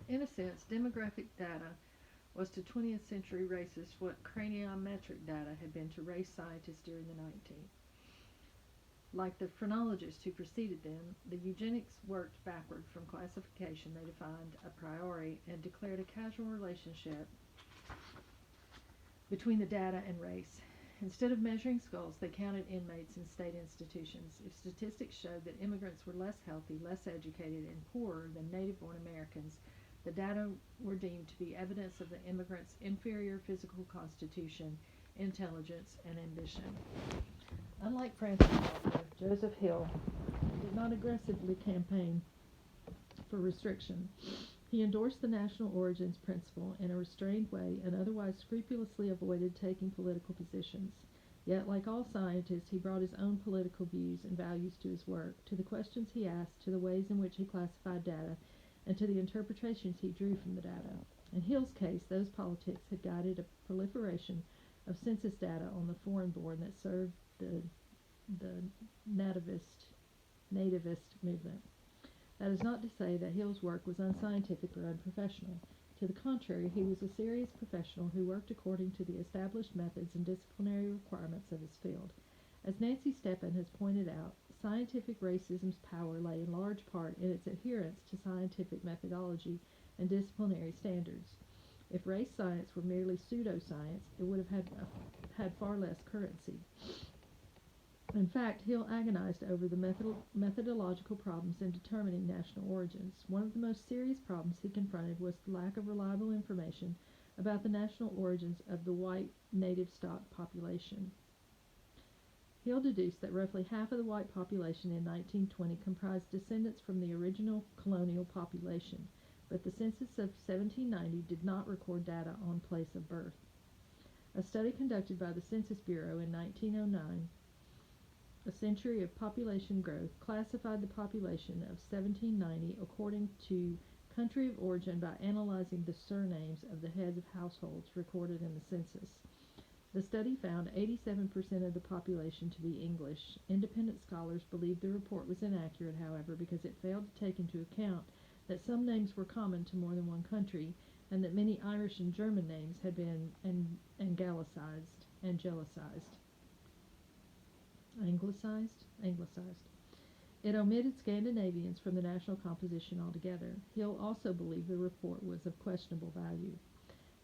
In a sense, demographic data was to 20th century racists what craniometric data had been to race scientists during the 19th. Like the phrenologists who preceded them, the eugenics worked backward from classification they defined a priori and declared a causal relationship between the data and race. Instead of measuring skulls, they counted inmates in state institutions. If statistics showed that immigrants were less healthy, less educated, and poorer than native born Americans, the data were deemed to be evidence of the immigrants' inferior physical constitution, intelligence, and ambition. Unlike Francis Walker, Joseph Hill did not aggressively campaign for restriction. He endorsed the national origins principle in a restrained way and otherwise scrupulously avoided taking political positions. Yet, like all scientists, he brought his own political views and values to his work, to the questions he asked, to the ways in which he classified data, and to the interpretations he drew from the data. In Hill's case, those politics had guided a proliferation of census data on the foreign born that served the nativist movement. That is not to say that Hill's work was unscientific or unprofessional. To the contrary, he was a serious professional who worked according to the established methods and disciplinary requirements of his field. As Nancy Steppen has pointed out, scientific racism's power lay in large part in its adherence to scientific methodology and disciplinary standards. If race science were merely pseudoscience, it would have had far less currency. In fact, Hill agonized over the methodological problems in determining national origins. One of the most serious problems he confronted was the lack of reliable information about the national origins of the white native stock population. Hill deduced that roughly half of the white population in 1920 comprised descendants from the original colonial population, but the census of 1790 did not record data on place of birth. A study conducted by the Census Bureau in 1909, A Century of Population Growth, classified the population of 1790 according to country of origin by analyzing the surnames of the heads of households recorded in the census. The study found 87% of the population to be English. Independent scholars believed the report was inaccurate, however, because it failed to take into account that some names were common to more than one country, and that many Irish and German names had been anglicized. It omitted Scandinavians from the national composition altogether. Hill also believed the report was of questionable value.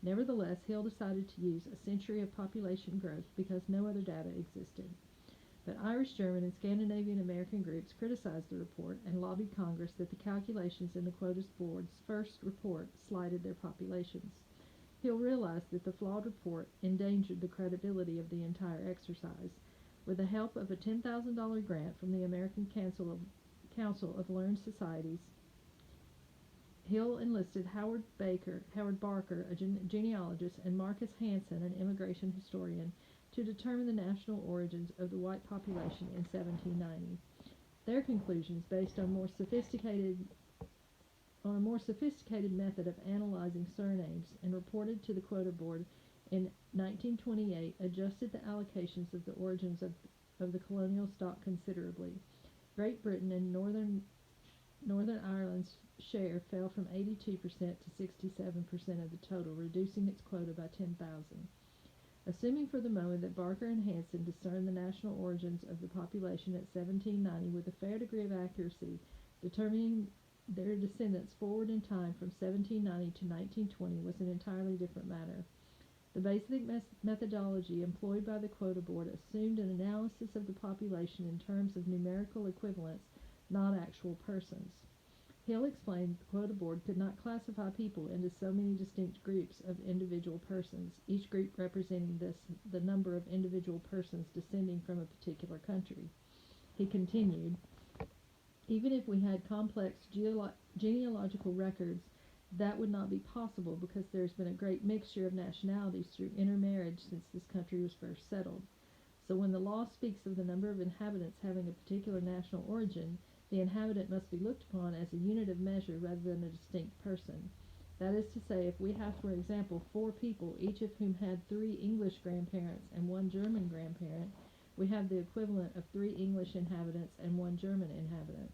Nevertheless, Hill decided to use A Century of Population Growth because no other data existed. But Irish, German, and Scandinavian American groups criticized the report and lobbied Congress that the calculations in the Quotas Board's first report slighted their populations. Hill realized that the flawed report endangered the credibility of the entire exercise. With the help of a $10,000 grant from the American Council of Learned Societies, Hill enlisted Howard Barker, a genealogist, and Marcus Hansen, an immigration historian, to determine the national origins of the white population in 1790. Their conclusions, based on a more sophisticated method of analyzing surnames and reported to the Quota Board in 1928, adjusted the allocations of the origins of the colonial stock considerably. Great Britain and Northern Ireland's share fell from 82% to 67% of the total, reducing its quota by 10,000. Assuming for the moment that Barker and Hansen discerned the national origins of the population at 1790 with a fair degree of accuracy, determining their descendants forward in time from 1790 to 1920 was an entirely different matter. The basic methodology employed by the Quota Board assumed an analysis of the population in terms of numerical equivalents, not actual persons. Hill explained that the Quota Board could not classify people into so many distinct groups of individual persons, each group representing the number of individual persons descending from a particular country. He continued, even if we had complex genealogical records, that would not be possible because there has been a great mixture of nationalities through intermarriage since this country was first settled. So when the law speaks of the number of inhabitants having a particular national origin, the inhabitant must be looked upon as a unit of measure rather than a distinct person. That is to say, if we have, for example, 4 people, each of whom had 3 English grandparents and 1 German grandparent, we have the equivalent of 3 English inhabitants and 1 German inhabitant.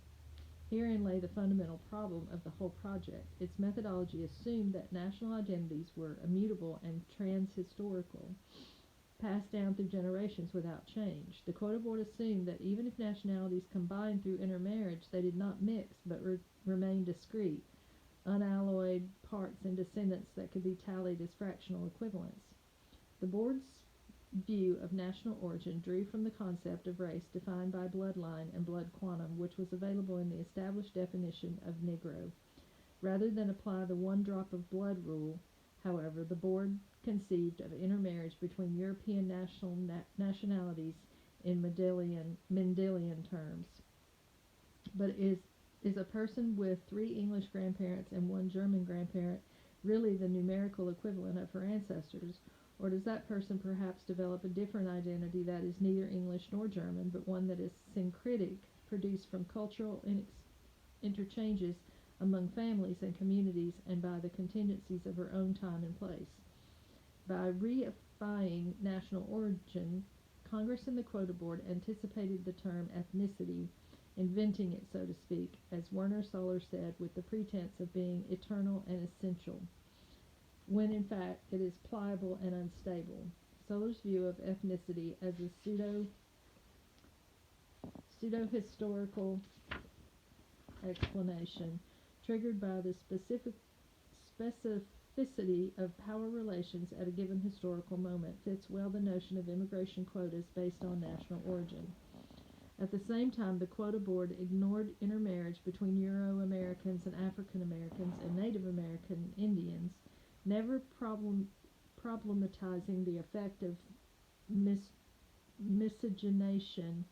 Herein lay the fundamental problem of the whole project. Its methodology assumed that national identities were immutable and transhistorical, passed down through generations without change. The quota board assumed that even if nationalities combined through intermarriage, they did not mix but remained discrete, unalloyed parts and descendants that could be tallied as fractional equivalents. The board's view of national origin drew from the concept of race defined by bloodline and blood quantum, which was available in the established definition of Negro. Rather than apply the one drop of blood rule, however, the board conceived of intermarriage between European nationalities in Mendelian terms. But is a person with 3 English grandparents and 1 German grandparent really the numerical equivalent of her ancestors? Or does that person perhaps develop a different identity that is neither English nor German, but one that is syncretic, produced from cultural interchanges among families and communities and by the contingencies of her own time and place? By reifying national origin, Congress and the Quota Board anticipated the term ethnicity, inventing it, so to speak, as Werner Soller said, with the pretense of being eternal and essential, when in fact it is pliable and unstable. Soller's view of ethnicity as a pseudo-historical explanation, triggered by the specificity of power relations at a given historical moment, fits well the notion of immigration quotas based on national origin. At the same time, the Quota Board ignored intermarriage between Euro-Americans and African Americans and Native American Indians, never problematizing the effect of miscegenation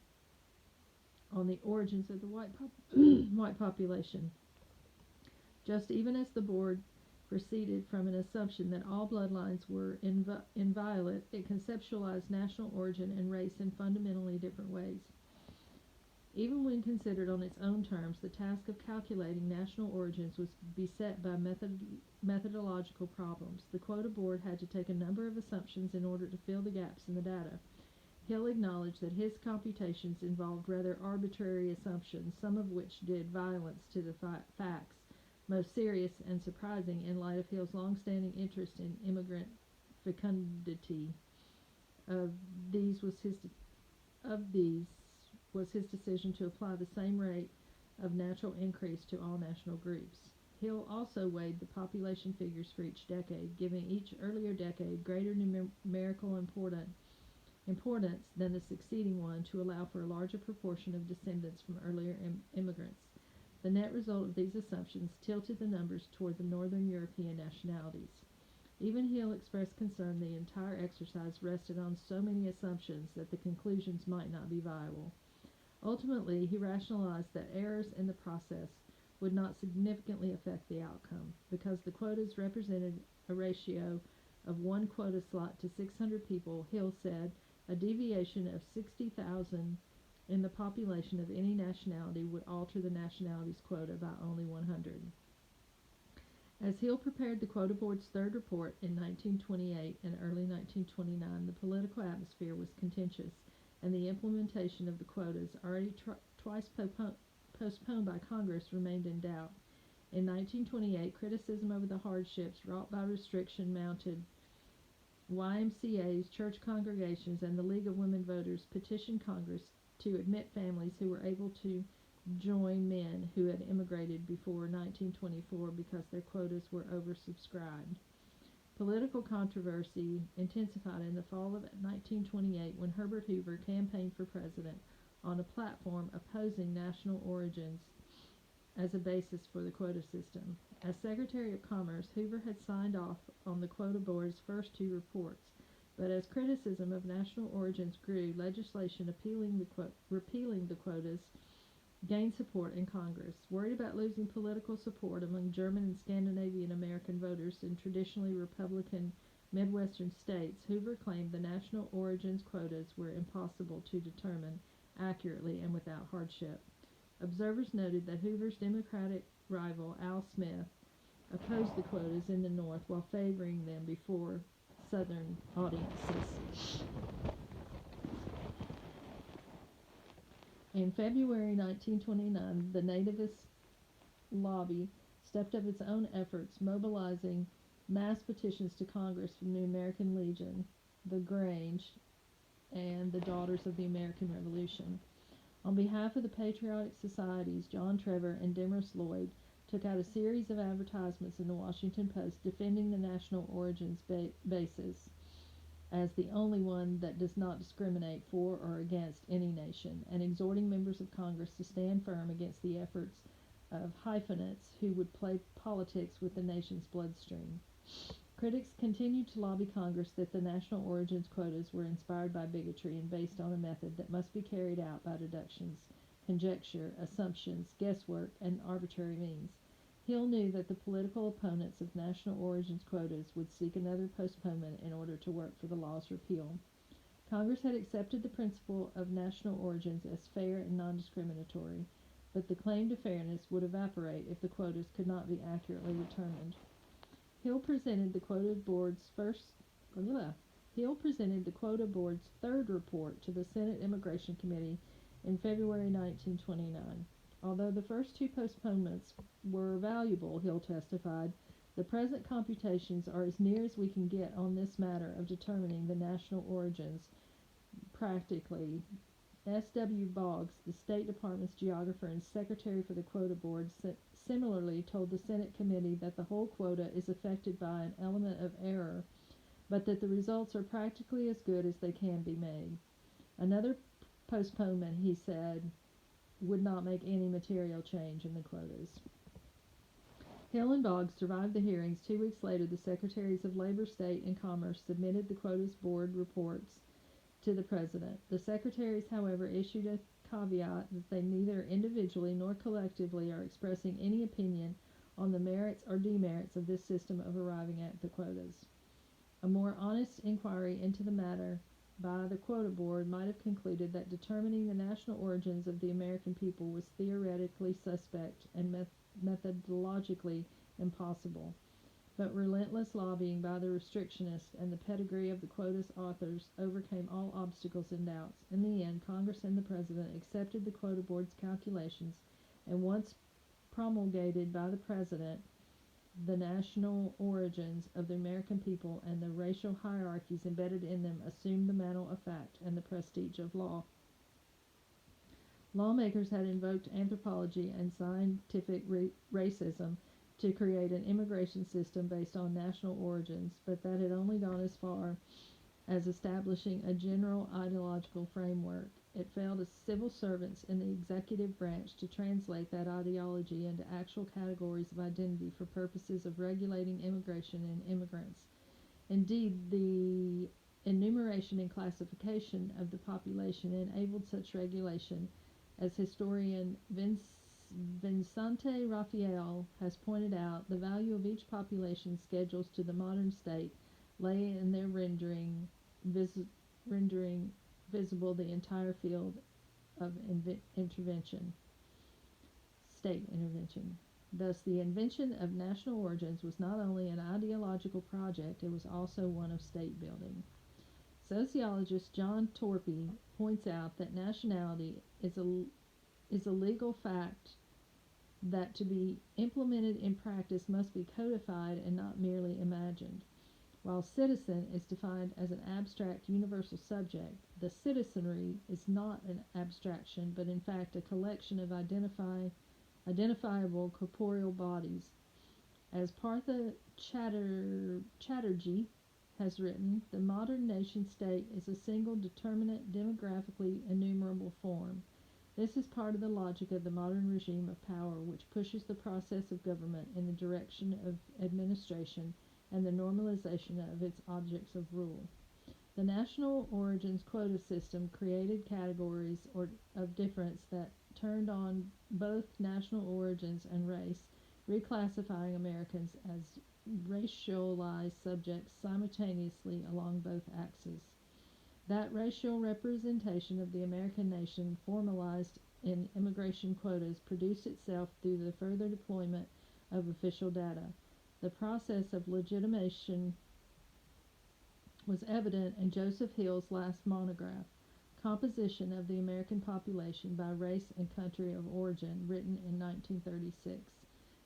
on the origins of the white population. Just even as the board proceeded from an assumption that all bloodlines were inviolate, it conceptualized national origin and race in fundamentally different ways. Even when considered on its own terms, the task of calculating national origins was beset by methodological problems. The Quota Board had to take a number of assumptions in order to fill the gaps in the data. Hill acknowledged that his computations involved rather arbitrary assumptions, some of which did violence to the facts, most serious and surprising in light of Hill's long-standing interest in immigrant fecundity. Of these was his decision to apply the same rate of natural increase to all national groups. Hill also weighed the population figures for each decade, giving each earlier decade greater numerical importance than the succeeding one to allow for a larger proportion of descendants from earlier immigrants. The net result of these assumptions tilted the numbers toward the northern European nationalities. Even Hill expressed concern the entire exercise rested on so many assumptions that the conclusions might not be viable. Ultimately, he rationalized that errors in the process would not significantly affect the outcome, because the quotas represented a ratio of 1 quota slot to 600 people. Hill said a deviation of 60,000 in the population of any nationality would alter the nationality's quota by only 100. As Hill prepared the Quota Board's third report in 1928 and early 1929, the political atmosphere was contentious, and the implementation of the quotas, already twice postponed by Congress, remained in doubt. In 1928, criticism over the hardships wrought by restriction mounted. YMCAs, church congregations, and the League of Women Voters petitioned Congress to admit families who were able to join men who had immigrated before 1924 because their quotas were oversubscribed. Political controversy intensified in the fall of 1928 when Herbert Hoover campaigned for president on a platform opposing national origins as a basis for the quota system. As Secretary of Commerce, Hoover had signed off on the Quota Board's first 2 reports, but as criticism of national origins grew, legislation repealing the quotas gained support in Congress. Worried about losing political support among German and Scandinavian American voters in traditionally Republican Midwestern states, Hoover claimed the national origins quotas were impossible to determine accurately and without hardship. Observers noted that Hoover's Democratic rival, Al Smith, opposed the quotas in the North while favoring them before Southern audiences. In February 1929, the nativist lobby stepped up its own efforts, mobilizing mass petitions to Congress from the American Legion, the Grange, and the Daughters of the American Revolution. On behalf of the patriotic societies, John Trevor and Demarest Lloyd took out a series of advertisements in the Washington Post defending the national origins basis as the only one that does not discriminate for or against any nation, and exhorting members of Congress to stand firm against the efforts of hyphenates who would play politics with the nation's bloodstream. Critics continued to lobby Congress that the national origins quotas were inspired by bigotry and based on a method that must be carried out by deductions, conjecture, assumptions, guesswork, and arbitrary means. Hill knew that the political opponents of national origins quotas would seek another postponement in order to work for the law's repeal. Congress had accepted the principle of national origins as fair and non-discriminatory, but the claim to fairness would evaporate if the quotas could not be accurately determined. Hill presented the quota board's third report to the Senate Immigration Committee in February 1929. Although the first two postponements were valuable, Hill testified, the present computations are as near as we can get on this matter of determining the national origins practically. S. W. Boggs, the State Department's geographer and secretary for the quota board, similarly told the Senate committee that the whole quota is affected by an element of error, but that the results are practically as good as they can be made. Another postponement, he said, would not make any material change in the quotas. Hill and Boggs survived the hearings. 2 weeks later, the Secretaries of Labor, State, and Commerce submitted the quotas board reports to the President. The Secretaries, however, issued a caveat that they neither individually nor collectively are expressing any opinion on the merits or demerits of this system of arriving at the quotas. A more honest inquiry into the matter by the quota board might have concluded that determining the national origins of the American people was theoretically suspect and methodologically impossible. But relentless lobbying by the restrictionists and the pedigree of the quota's authors overcame all obstacles and doubts. In the end, Congress and the President accepted the quota board's calculations, and once promulgated by the President, the national origins of the American people and the racial hierarchies embedded in them assumed the mantle of fact and the prestige of law. Lawmakers had invoked anthropology and scientific racism to create an immigration system based on national origins, but that had only gone as far as establishing a general ideological framework. It fell to civil servants in the executive branch to translate that ideology into actual categories of identity for purposes of regulating immigration and immigrants. Indeed, the enumeration and classification of the population enabled such regulation, as historian Vincente Raphael has pointed out. The value of each population schedules to the modern state lay in their rendering visible the entire field of state intervention. Thus, the invention of national origins was not only an ideological project, it was also one of state building. Sociologist John Torpy points out that nationality is a legal fact that to be implemented in practice must be codified and not merely imagined. While citizen is defined as an abstract universal subject, the citizenry is not an abstraction, but in fact a collection of identifiable corporeal bodies. As Partha Chatterjee has written, the modern nation-state is a single determinate demographically enumerable form. This is part of the logic of the modern regime of power, which pushes the process of government in the direction of administration and the normalization of its objects of rule. The national origins quota system created categories of difference that turned on both national origins and race, reclassifying Americans as racialized subjects simultaneously along both axes. That racial representation of the American nation, formalized in immigration quotas, produced itself through the further deployment of official data. The process of legitimation was evident in Joseph Hill's last monograph, Composition of the American Population by Race and Country of Origin, written in 1936.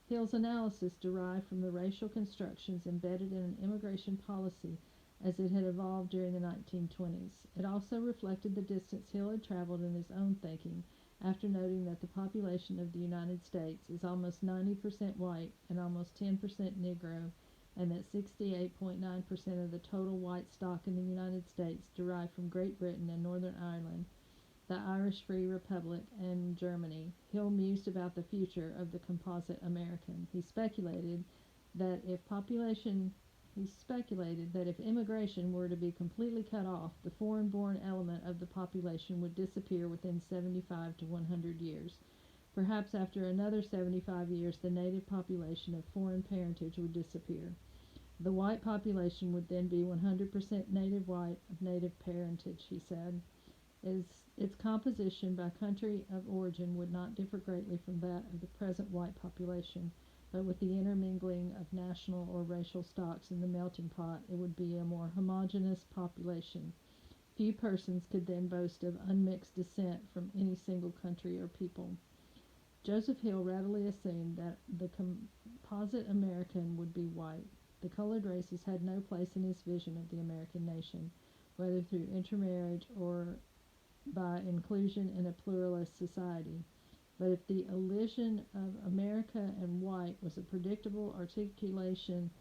Hill's analysis derived from the racial constructions embedded in an immigration policy as it had evolved during the 1920s. It also reflected the distance Hill had traveled in his own thinking after noting that the population of the United States is almost 90% white and almost 10% Negro, and that 68.9% of the total white stock in the United States derived from Great Britain and Northern Ireland, the Irish Free Republic, and Germany. Hill mused about the future of the composite American. That if population he speculated that if immigration were to be completely cut off, the foreign-born element of the population would disappear within 75 to 100 years. Perhaps after another 75 years, the native population of foreign parentage would disappear. The white population would then be 100% native white of native parentage, he said. Its composition by country of origin would not differ greatly from that of the present white population, but with the intermingling of national or racial stocks in the melting pot, it would be a more homogeneous population. Few persons could then boast of unmixed descent from any single country or people. Joseph Hill readily assumed that the composite American would be white. The colored races had no place in his vision of the American nation, whether through intermarriage or by inclusion in a pluralist society. But if the elision of America and white was a predictable articulation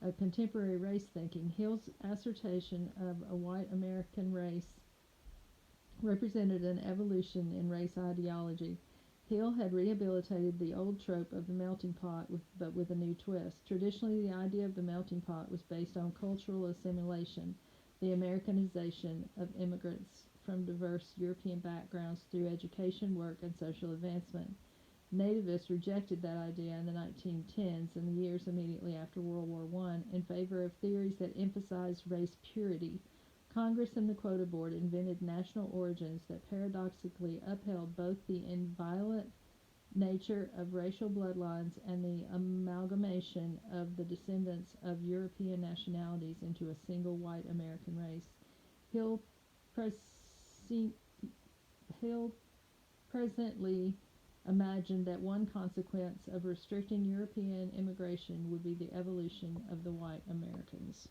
of contemporary race thinking, Hill's assertion of a white American race represented an evolution in race ideology. Hill had rehabilitated the old trope of the melting pot, but with a new twist. Traditionally, the idea of the melting pot was based on cultural assimilation, the Americanization of immigrants from diverse European backgrounds through education, work, and social advancement. Nativists rejected that idea in the 1910s and the years immediately after World War I in favor of theories that emphasized race purity. Congress and the Quota Board invented national origins that paradoxically upheld both the inviolate nature of racial bloodlines and the amalgamation of the descendants of European nationalities into a single white American race. Hill, prese- Hill presently imagined that one consequence of restricting European immigration would be the evolution of the white Americans.